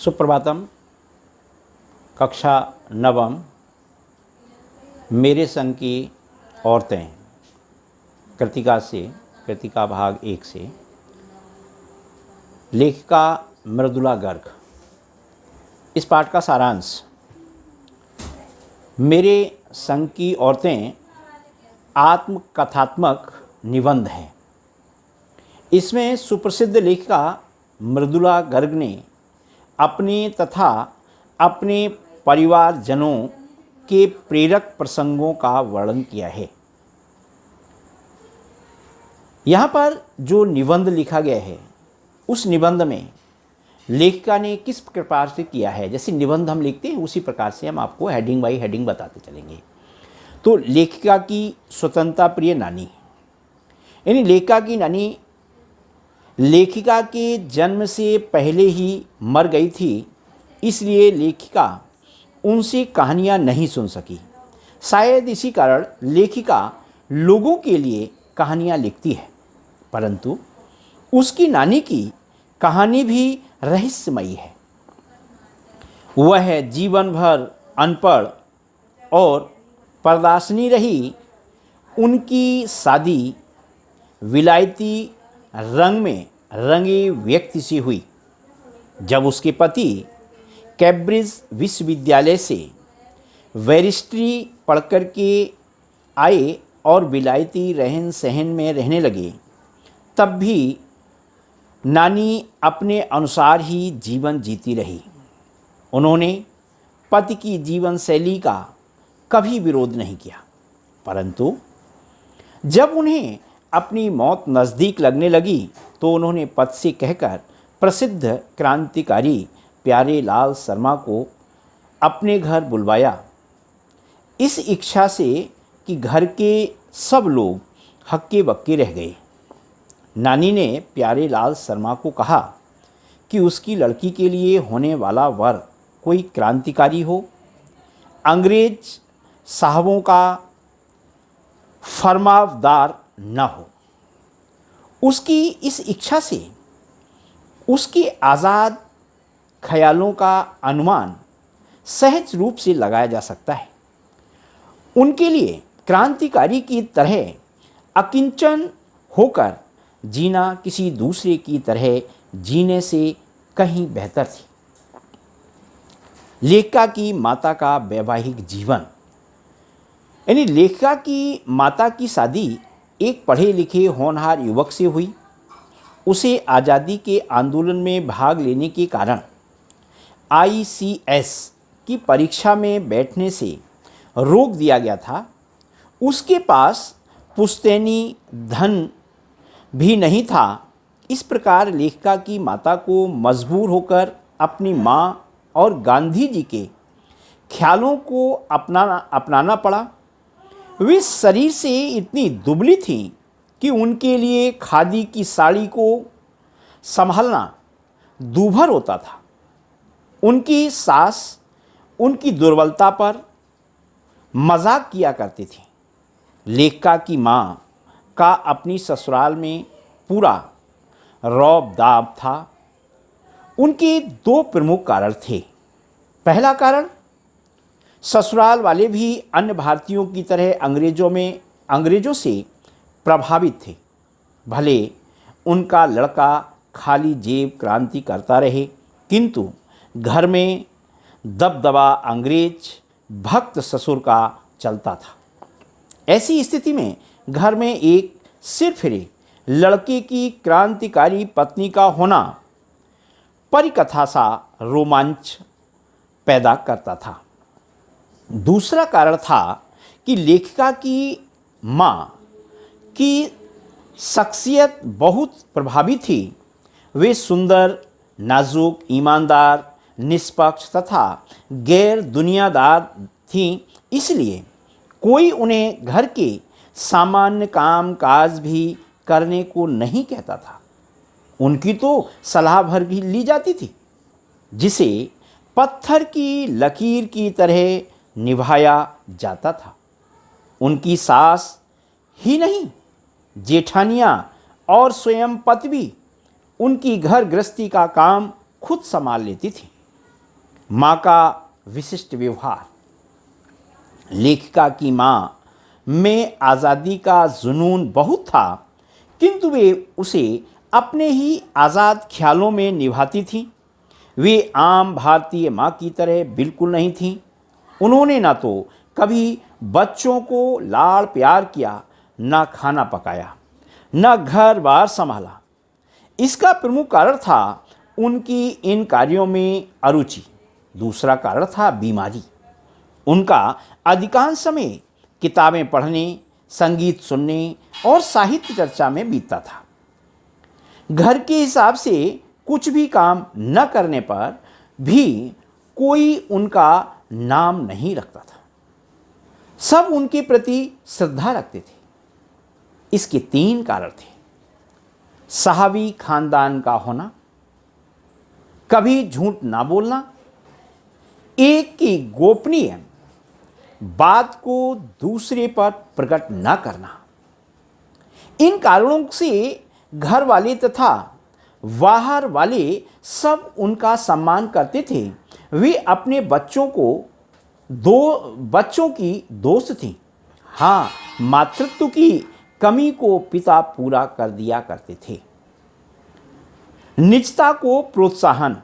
सुप्रभातम। कक्षा नवम मेरे संग की औरतें कृतिका भाग 1 से लेखिका मृदुला गर्ग। इस पाठ का सारांश। मेरे संग की औरतें आत्मकथात्मक निबंध है। इसमें सुप्रसिद्ध लेखिका मृदुला गर्ग ने अपने तथा अपने परिवारजनों के प्रेरक प्रसंगों का वर्णन किया है। यहाँ पर जो निबंध लिखा गया है उस निबंध में लेखिका ने किस प्रकार से किया है, जैसे निबंध हम लिखते हैं उसी प्रकार से हम आपको हेडिंग बाई हेडिंग बताते चलेंगे। तो लेखिका की स्वतंत्रता प्रिय नानी, यानी लेखिका की नानी लेखिका के जन्म से पहले ही मर गई थी, इसलिए लेखिका उनसे कहानियाँ नहीं सुन सकी। शायद इसी कारण लेखिका लोगों के लिए कहानियाँ लिखती है, परंतु उसकी नानी की कहानी भी रहस्यमयी है। वह जीवन भर अनपढ़ और परदासनी रही। उनकी शादी विलायती रंग में रंगे व्यक्ति से हुई। जब उसके पति कैम्ब्रिज विश्वविद्यालय से बैरिस्ट्री पढ़कर के आए और विलायती रहन सहन में रहने लगे, तब भी नानी अपने अनुसार ही जीवन जीती रही। उन्होंने पति की जीवन शैली का कभी विरोध नहीं किया, परंतु जब उन्हें अपनी मौत नज़दीक लगने लगी तो उन्होंने पति से कहकर प्रसिद्ध क्रांतिकारी प्यारेलाल शर्मा को अपने घर बुलवाया, इस इच्छा से कि घर के सब लोग हक्के बक्के रह गए। नानी ने प्यारेलाल शर्मा को कहा कि उसकी लड़की के लिए होने वाला वर कोई क्रांतिकारी हो, अंग्रेज साहबों का फरमावदार न हो। उसकी इस इच्छा से उसके आज़ाद ख्यालों का अनुमान सहज रूप से लगाया जा सकता है। उनके लिए क्रांतिकारी की तरह अकिंचन होकर जीना किसी दूसरे की तरह जीने से कहीं बेहतर थी। लेखिका की माता का वैवाहिक जीवन, यानी लेखिका की माता की शादी एक पढ़े लिखे होनहार युवक से हुई। उसे आज़ादी के आंदोलन में भाग लेने के कारण ICS की परीक्षा में बैठने से रोक दिया गया था। उसके पास पुश्तैनी धन भी नहीं था। इस प्रकार लेखिका की माता को मजबूर होकर अपनी माँ और गांधी जी के ख्यालों को अपनाना पड़ा। वे शरीर से इतनी दुबली थीं कि उनके लिए खादी की साड़ी को संभालना दूभर होता था। उनकी सास उनकी दुर्बलता पर मजाक किया करती थी। लेखिका की माँ का अपनी ससुराल में पूरा रौब दाब था। उनके 2 प्रमुख कारण थे। पहला कारण, ससुराल वाले भी अन्य भारतीयों की तरह अंग्रेज़ों से प्रभावित थे। भले उनका लड़का खाली जेब क्रांति करता रहे, किंतु घर में दबदबा अंग्रेज भक्त ससुर का चलता था। ऐसी स्थिति में घर में एक सिरफिरे लड़के की क्रांतिकारी पत्नी का होना परिकथा सा रोमांच पैदा करता था। दूसरा कारण था कि लेखिका की माँ की शख्सियत बहुत प्रभावी थी। वे सुंदर, नाजुक, ईमानदार, निष्पक्ष तथा गैर दुनियादार थीं, इसलिए कोई उन्हें घर के सामान्य काम काज भी करने को नहीं कहता था। उनकी तो सलाह भर भी ली जाती थी, जिसे पत्थर की लकीर की तरह निभाया जाता था। उनकी सास ही नहीं, जेठानियाँ और स्वयं पति भी उनकी घर गृहस्थी का काम खुद संभाल लेती थी। माँ का विशिष्ट व्यवहार। लेखिका की माँ में आज़ादी का जुनून बहुत था, किंतु वे उसे अपने ही आज़ाद ख्यालों में निभाती थीं। वे आम भारतीय माँ की तरह बिल्कुल नहीं थीं। उन्होंने ना तो कभी बच्चों को लाड़ प्यार किया, ना खाना पकाया, ना घर बार संभाला। इसका प्रमुख कारण था उनकी इन कार्यों में अरुचि। दूसरा कारण था बीमारी। उनका अधिकांश समय किताबें पढ़ने, संगीत सुनने और साहित्य चर्चा में बीतता था। घर के हिसाब से कुछ भी काम न करने पर भी कोई उनका नाम नहीं रखता था। सब उनके प्रति श्रद्धा रखते थे। इसके 3 कारण थे। साहबी खानदान का होना, कभी झूठ ना बोलना, एक की गोपनीय बात को दूसरे पर प्रकट न करना। इन कारणों से घर वाले तथा बाहर वाले सब उनका सम्मान करते थे। वे अपने बच्चों की दोस्त थी। हाँ, मातृत्व की कमी को पिता पूरा कर दिया करते थे। निजता को प्रोत्साहन।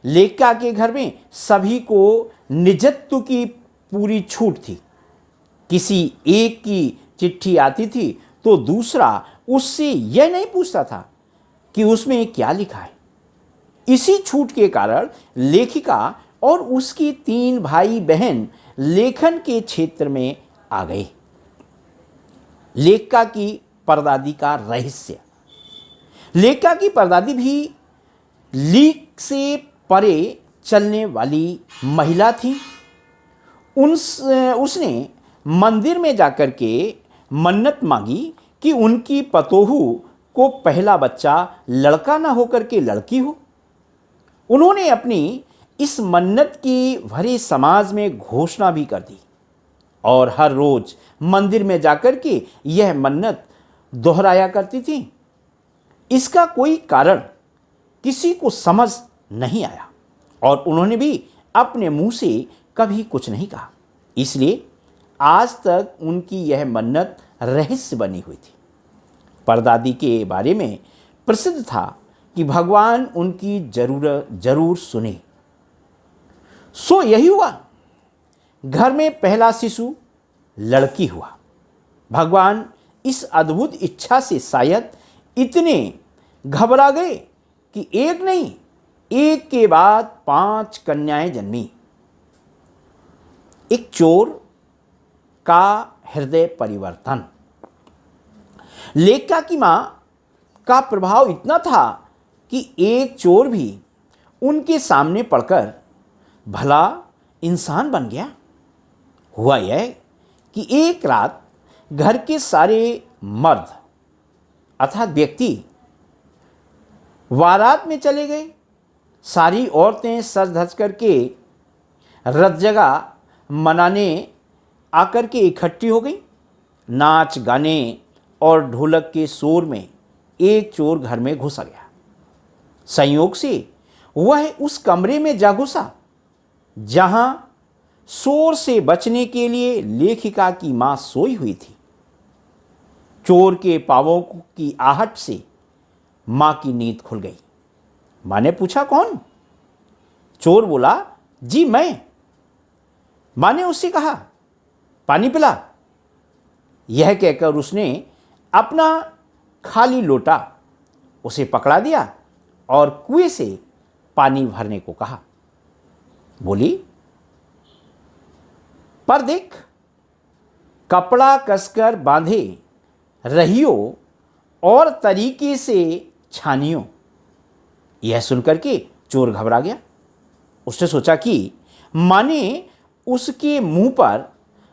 लेखिका के घर में सभी को निजत्व की पूरी छूट थी। किसी एक की चिट्ठी आती थी तो दूसरा उससे यह नहीं पूछता था कि उसमें क्या लिखा है। इसी छूट के कारण लेखिका और उसकी 3 भाई बहन लेखन के क्षेत्र में आ गए। लेखिका की परदादी का रहस्य। लेखिका की परदादी भी लीक से परे चलने वाली महिला थी। उसने मंदिर में जाकर के मन्नत मांगी कि उनकी पतोहू को पहला बच्चा लड़का ना होकर के लड़की हो। उन्होंने अपनी इस मन्नत की भरे समाज में घोषणा भी कर दी और हर रोज मंदिर में जाकर के यह मन्नत दोहराया करती थी। इसका कोई कारण किसी को समझ नहीं आया और उन्होंने भी अपने मुंह से कभी कुछ नहीं कहा। इसलिए आज तक उनकी यह मन्नत रहस्य बनी हुई थी। परदादी के बारे में प्रसिद्ध था कि भगवान उनकी जरूर सुने। सो यही हुआ। घर में पहला शिशु लड़की हुआ। भगवान इस अद्भुत इच्छा से शायद इतने घबरा गए कि एक नहीं, एक के बाद 5 कन्याएं जन्मी। एक चोर का हृदय परिवर्तन। लेखिका की मां का प्रभाव इतना था कि एक चोर भी उनके सामने पड़कर भला इंसान बन गया। हुआ यह कि एक रात घर के सारे मर्द अर्थात व्यक्ति बारात में चले गए। सारी औरतें सज धज करके रत जगह मनाने आकर के इकट्ठी हो गई। नाच गाने और ढोलक के शोर में एक चोर घर में घुस गया। संयोग से वह उस कमरे में जा घुसा जहां शोर से बचने के लिए लेखिका की मां सोई हुई थी। चोर के पांवों की आहट से मां की नींद खुल गई। मां ने पूछा, कौन? चोर बोला, जी मैं। मां ने उससे कहा, पानी पिला। यह कहकर उसने अपना खाली लोटा उसे पकड़ा दिया और कुएं से पानी भरने को कहा। बोली, पर देख, कपड़ा कसकर बांधे रहियो और तरीके से छानियो। यह सुनकर के चोर घबरा गया। उसने सोचा कि मां ने उसके मुंह पर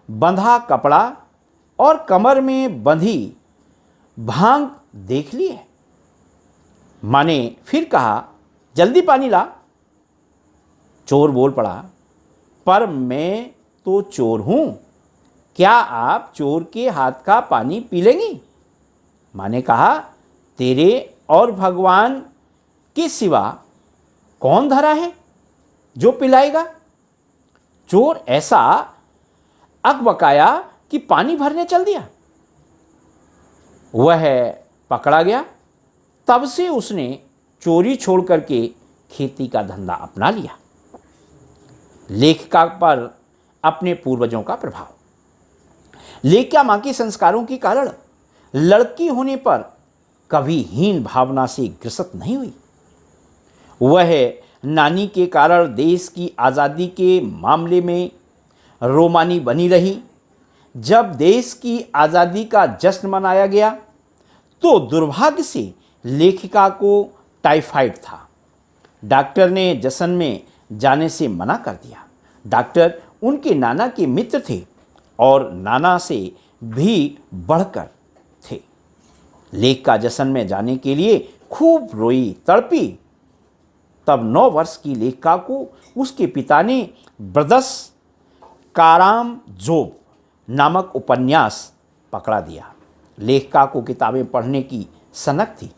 बंधा कपड़ा और कमर में बंधी भांग देख ली है। मां ने फिर कहा, जल्दी पानी ला। चोर बोल पड़ा, पर मैं तो चोर हूं, क्या आप चोर के हाथ का पानी पी लेंगी? मां ने कहा, तेरे और भगवान के सिवा कौन धरा है जो पिलाएगा। चोर ऐसा अकबकाया कि पानी भरने चल दिया। वह पकड़ा गया। तब से उसने चोरी छोड़ करके खेती का धंधा अपना लिया। लेखिका पर अपने पूर्वजों का प्रभाव। लेखिका मां के संस्कारों के कारण लड़की होने पर कभी हीन भावना से ग्रसित नहीं हुई। वह नानी के कारण देश की आज़ादी के मामले में रोमानी बनी रही। जब देश की आज़ादी का जश्न मनाया गया तो दुर्भाग्य से लेखिका को टाइफाइड था। डॉक्टर ने जश्न में जाने से मना कर दिया। डॉक्टर उनके नाना के मित्र थे और नाना से भी बढ़कर थे। लेखिका जश्न में जाने के लिए खूब रोई, तड़पी। तब 9 वर्ष की लेखिका को उसके पिता ने ब्रदर्स कारामज़ोव नामक उपन्यास पकड़ा दिया। लेखिका को किताबें पढ़ने की सनक थी।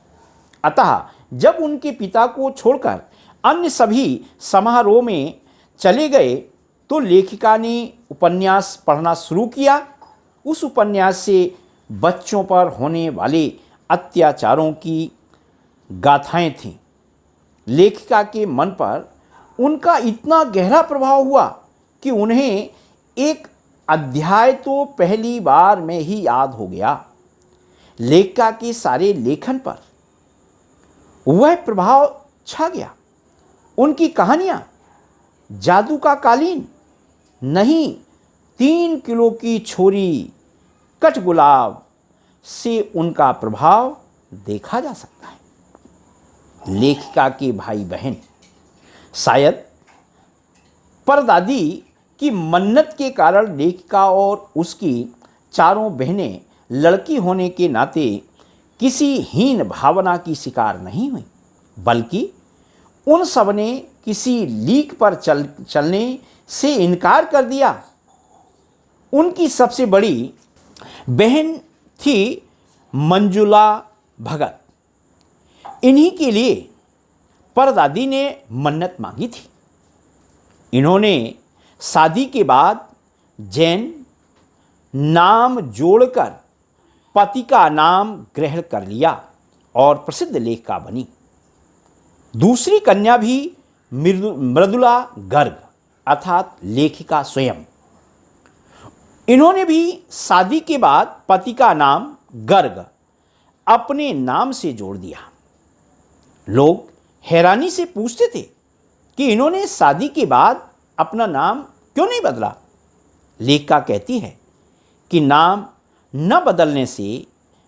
अतः जब उनके पिता को छोड़कर अन्य सभी समारोह में चले गए तो लेखिका ने उपन्यास पढ़ना शुरू किया। उस उपन्यास से बच्चों पर होने वाले अत्याचारों की गाथाएं थीं। लेखिका के मन पर उनका इतना गहरा प्रभाव हुआ कि उन्हें एक अध्याय तो पहली बार में ही याद हो गया। लेखिका के सारे लेखन पर वह प्रभाव छा गया। उनकी कहानियां जादू का कालीन नहीं, 3 किलो की छोरी, कठगुलाब से उनका प्रभाव देखा जा सकता है। लेखिका के भाई बहन शायद परदादी की मन्नत के कारण लेखिका और उसकी चारों बहनें लड़की होने के नाते किसी हीन भावना की शिकार नहीं हुई, बल्कि उन सब ने किसी लीक पर चलने से इनकार कर दिया। उनकी सबसे बड़ी बहन थी मंजुला भगत। इन्हीं के लिए परदादी ने मन्नत मांगी थी। इन्होंने शादी के बाद जैन नाम जोड़कर पति का नाम ग्रहण कर लिया और प्रसिद्ध लेखिका बनी। दूसरी कन्या भी मृदुला गर्ग अर्थात लेखिका स्वयं। इन्होंने भी शादी के बाद पति का नाम गर्ग अपने नाम से जोड़ दिया। लोग हैरानी से पूछते थे कि इन्होंने शादी के बाद अपना नाम क्यों नहीं बदला। लेखिका कहती है कि नाम न बदलने से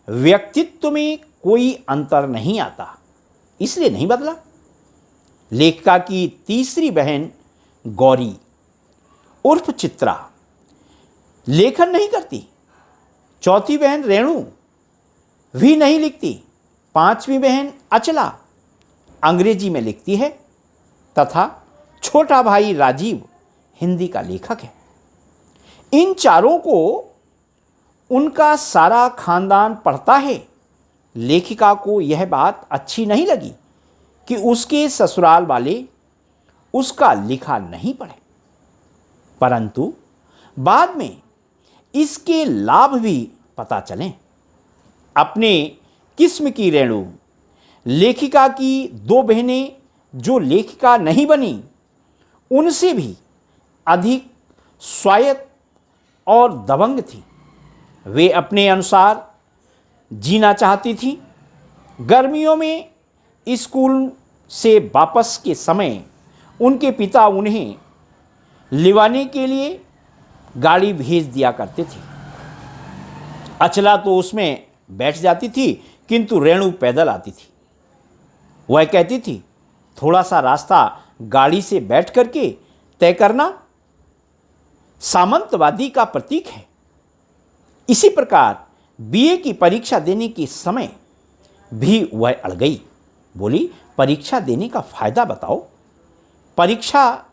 व्यक्तित्व में कोई अंतर नहीं आता, इसलिए नहीं बदला। लेखिका की तीसरी बहन गौरी उर्फ चित्रा लेखन नहीं करती। चौथी बहन रेणु भी नहीं लिखती। 5वीं बहन अचला अंग्रेजी में लिखती है तथा छोटा भाई राजीव हिंदी का लेखक है। इन चारों को उनका सारा खानदान पढ़ता है। लेखिका को यह बात अच्छी नहीं लगी कि उसके ससुराल वाले उसका लिखा नहीं पढ़े, परंतु बाद में इसके लाभ भी पता चले। अपने किस्म की रेणु लेखिका की 2 बहनें जो लेखिका नहीं बनी उनसे भी अधिक स्वायत्त और दबंग थी। वे अपने अनुसार जीना चाहती थीं। गर्मियों में स्कूल से वापस के समय उनके पिता उन्हें लिवाने के लिए गाड़ी भेज दिया करते थे। अचला तो उसमें बैठ जाती थी, किंतु रेणु पैदल आती थी। वह कहती थी, थोड़ा सा रास्ता गाड़ी से बैठ करके तय करना सामंतवादी का प्रतीक है। इसी प्रकार बीए की परीक्षा देने के समय भी वह अड़ गई। बोली, परीक्षा देने का फायदा बताओ। परीक्षा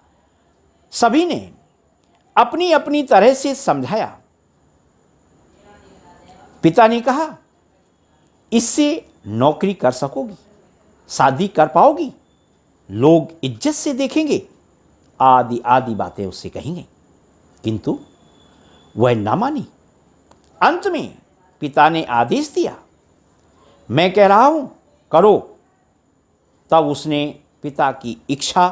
सभी ने अपनी अपनी तरह से समझाया। पिता ने कहा, इससे नौकरी कर सकोगी, शादी कर पाओगी, लोग इज्जत से देखेंगे। आदि आदि बातें उससे कही गई, किंतु वह ना मानी। अंत में पिता ने आदेश दिया, मैं कह रहा हूं करो। तब उसने पिता की इच्छा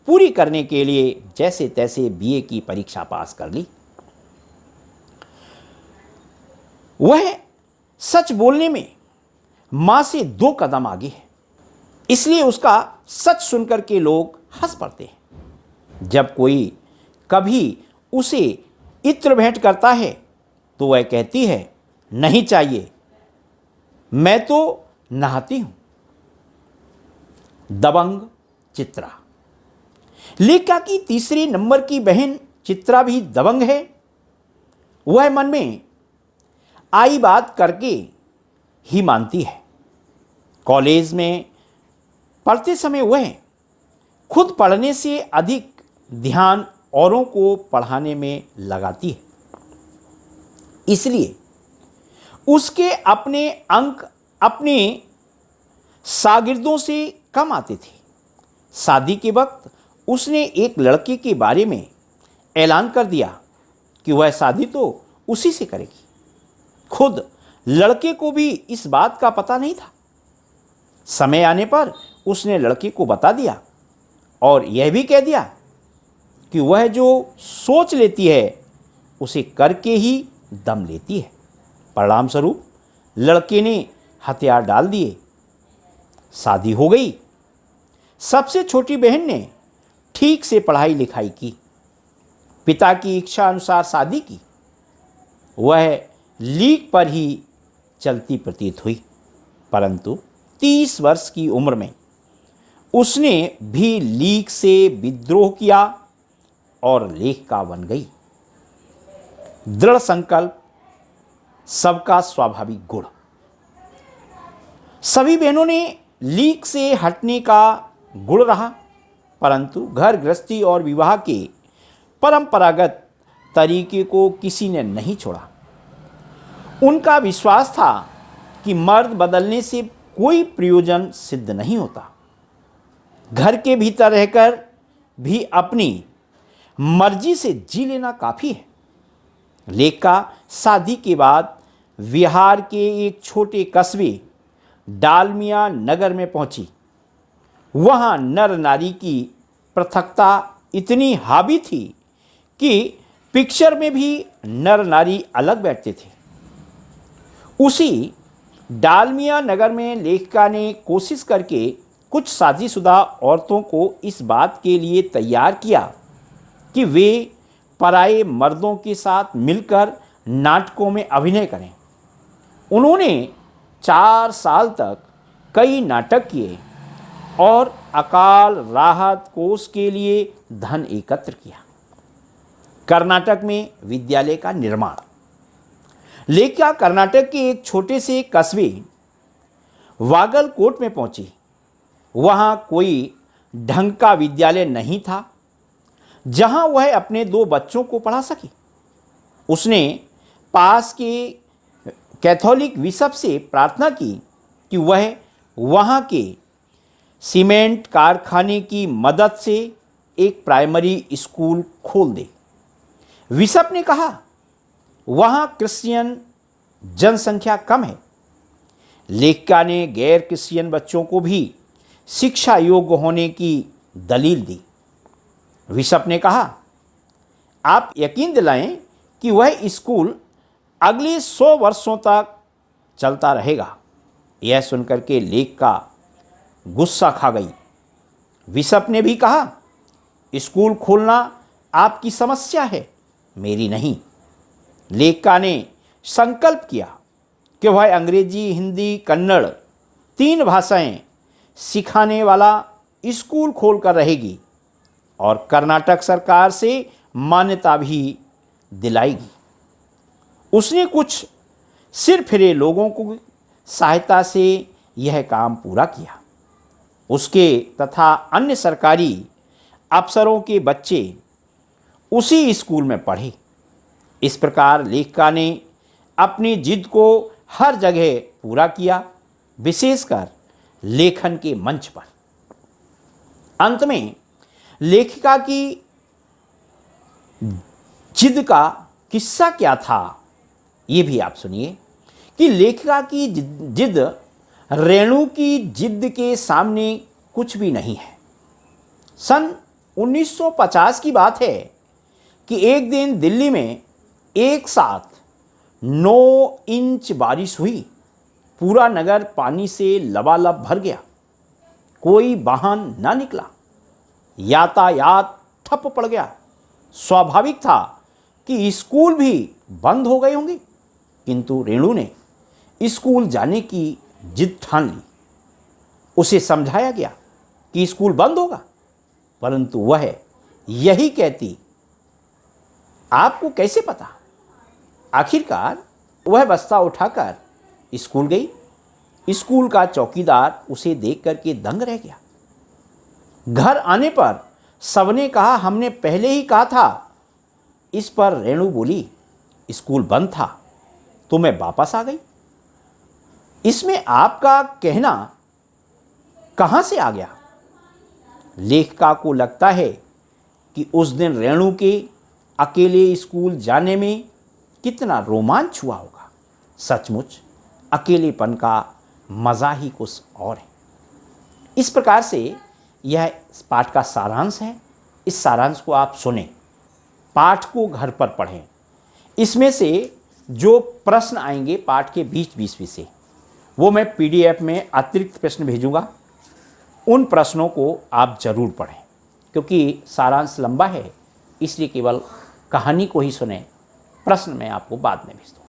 पूरी करने के लिए जैसे तैसे बीए की परीक्षा पास कर ली। वह सच बोलने में मां से 2 कदम आगे है, इसलिए उसका सच सुनकर के लोग हंस पड़ते हैं। जब कोई कभी उसे इत्र भेंट करता है तो वह कहती है, नहीं चाहिए, मैं तो नहाती हूं। दबंग चित्रा। लेखिका की तीसरे नंबर की बहन चित्रा भी दबंग है। वह मन में आई बात करके ही मानती है। कॉलेज में पढ़ते समय वह खुद पढ़ने से अधिक ध्यान औरों को पढ़ाने में लगाती है, इसलिए उसके अपने अंक अपने शागिर्दों से कम आते थे। शादी के वक्त उसने एक लड़के के बारे में ऐलान कर दिया कि वह शादी तो उसी से करेगी। खुद लड़के को भी इस बात का पता नहीं था। समय आने पर उसने लड़के को बता दिया और यह भी कह दिया कि वह जो सोच लेती है उसे करके ही दम लेती है। परिणाम स्वरूप लड़के ने हथियार डाल दिए। शादी हो गई। सबसे छोटी बहन ने ठीक से पढ़ाई लिखाई की, पिता की इच्छा अनुसार शादी की। वह लीक पर ही चलती प्रतीत हुई, परंतु 30 वर्ष की उम्र में उसने भी लीक से विद्रोह किया और लेखिका बन गई। दृढ़ संकल्प सबका स्वाभाविक गुण। सभी बहनों ने लीक से हटने का गुण रहा, परंतु घर गृहस्थी और विवाह के परंपरागत तरीके को किसी ने नहीं छोड़ा। उनका विश्वास था कि मर्द बदलने से कोई प्रयोजन सिद्ध नहीं होता। घर के भीतर रहकर भी अपनी मर्जी से जी लेना काफ़ी है। लेखिका शादी के बाद बिहार के एक छोटे कस्बे डालमिया नगर में पहुंची। वहां नर नारी की पृथकता इतनी हावी थी कि पिक्चर में भी नर नारी अलग बैठते थे। उसी डालमिया नगर में लेखिका ने कोशिश करके कुछ शादीशुदा औरतों को इस बात के लिए तैयार किया कि वे पराये मर्दों के साथ मिलकर नाटकों में अभिनय करें। उन्होंने 4 साल तक कई नाटक किए और अकाल राहत कोष के लिए धन एकत्र किया। कर्नाटक में विद्यालय का निर्माण। लेखिका कर्नाटक के एक छोटे से कस्बे वागलकोट में पहुंची। वहां कोई ढंग का विद्यालय नहीं था जहां वह अपने 2 बच्चों को पढ़ा सके। उसने पास के कैथोलिक बिशप से प्रार्थना की कि वह वहां के सीमेंट कारखाने की मदद से एक प्राइमरी स्कूल खोल दे। बिशप ने कहा, वहां क्रिश्चियन जनसंख्या कम है। लेखिका ने गैर क्रिश्चियन बच्चों को भी शिक्षा योग्य होने की दलील दी। बिशप ने कहा, आप यकीन दिलाएं कि वह स्कूल अगले 100 वर्षों तक चलता रहेगा। यह सुनकर के लेखिका गुस्सा खा गई। बिशप ने भी कहा, स्कूल खोलना आपकी समस्या है, मेरी नहीं। लेखिका ने संकल्प किया कि वह अंग्रेजी, हिंदी, कन्नड़ 3 भाषाएं सिखाने वाला स्कूल खोलकर रहेगी और कर्नाटक सरकार से मान्यता भी दिलाएगी। उसने कुछ सिर फिरे लोगों को सहायता से यह काम पूरा किया। उसके तथा अन्य सरकारी अफसरों के बच्चे उसी स्कूल में पढ़े। इस प्रकार लेखिका ने अपनी जिद को हर जगह पूरा किया, विशेषकर लेखन के मंच पर। अंत में लेखिका की जिद का किस्सा क्या था, ये भी आप सुनिए कि लेखिका की जिद रेणु की जिद के सामने कुछ भी नहीं है। सन 1950 की बात है कि एक दिन दिल्ली में एक साथ 9 इंच बारिश हुई। पूरा नगर पानी से लबालब भर गया। कोई वाहन ना निकला, यातायात ठप पड़ गया। स्वाभाविक था कि स्कूल भी बंद हो गए होंगे, किंतु रेणु ने स्कूल जाने की जिद ठान ली। उसे समझाया गया कि स्कूल बंद होगा, परंतु वह यही कहती, आपको कैसे पता। आखिरकार वह बस्ता उठाकर स्कूल गई। स्कूल का चौकीदार उसे देख करके दंग रह गया। घर आने पर सबने कहा, हमने पहले ही कहा था। इस पर रेणु बोली, स्कूल बंद था तो मैं वापस आ गई। इसमें आपका कहना कहां से आ गया। लेखिका को लगता है कि उस दिन रेणु के अकेले स्कूल जाने में कितना रोमांच हुआ होगा। सचमुच अकेलेपन का मज़ा ही कुछ और है। इस प्रकार से यह पाठ का सारांश है। इस सारांश को आप सुने, पाठ को घर पर पढ़ें। इसमें से जो प्रश्न आएंगे पाठ के बीच बीच में से, वो मैं PDF में अतिरिक्त प्रश्न भेजूंगा। उन प्रश्नों को आप जरूर पढ़ें, क्योंकि सारांश लंबा है, इसलिए केवल कहानी को ही सुने, प्रश्न मैं आपको बाद में भेज दूँगा।